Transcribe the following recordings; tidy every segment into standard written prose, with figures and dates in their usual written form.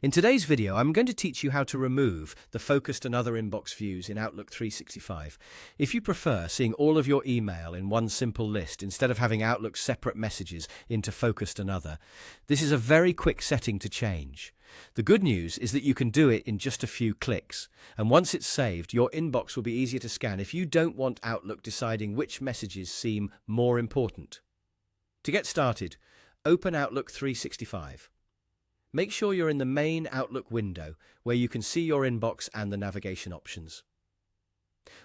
In today's video, I'm going to teach you how to remove the focused and other inbox views in Outlook 365. If you prefer seeing all of your email in one simple list instead of having Outlook's separate messages into focused and other, this is a very quick setting to change. The good news is that you can do it in just a few clicks, and once it's saved, your inbox will be easier to scan if you don't want Outlook deciding which messages seem more important. To get started, open Outlook 365. Make sure you're in the main Outlook window where you can see your inbox and the navigation options.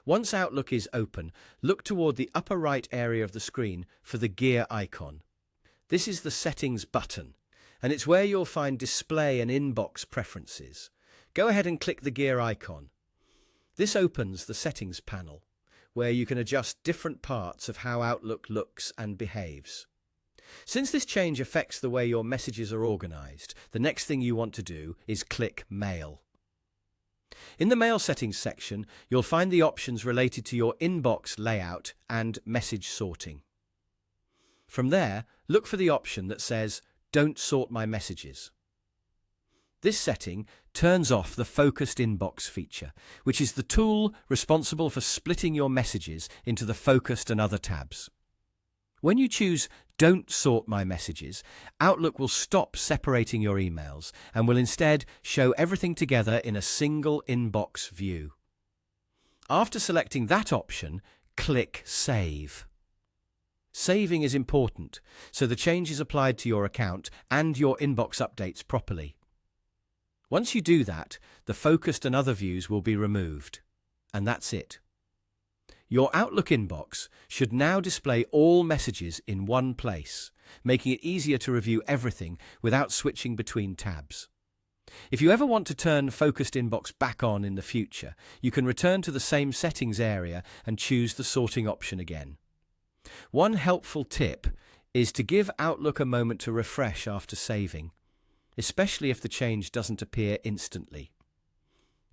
Once Outlook is open, look toward the upper right area of the screen for the gear icon. This is the Settings button, and it's where you'll find Display and Inbox Preferences. Go ahead and click the gear icon. This opens the Settings panel, where you can adjust different parts of how Outlook looks and behaves. Since this change affects the way your messages are organized, the next thing you want to do is click Mail. In the Mail Settings section, you'll find the options related to your inbox layout and message sorting. From there, look for the option that says Don't Sort My Messages. This setting turns off the Focused Inbox feature, which is the tool responsible for splitting your messages into the Focused and Other tabs. When you choose Don't Sort My Messages, Outlook will stop separating your emails and will instead show everything together in a single inbox view. After selecting that option, click Save. Saving is important, so the change is applied to your account and your inbox updates properly. Once you do that, the Focused and Other views will be removed. And that's it. Your Outlook inbox should now display all messages in one place, making it easier to review everything without switching between tabs. If you ever want to turn Focused Inbox back on in the future, you can return to the same settings area and choose the sorting option again. One helpful tip is to give Outlook a moment to refresh after saving, especially if the change doesn't appear instantly.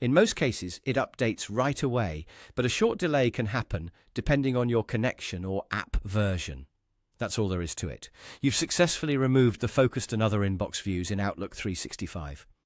In most cases, it updates right away, but a short delay can happen depending on your connection or app version. That's all there is to it. You've successfully removed the Focused and Other inbox views in Outlook 365.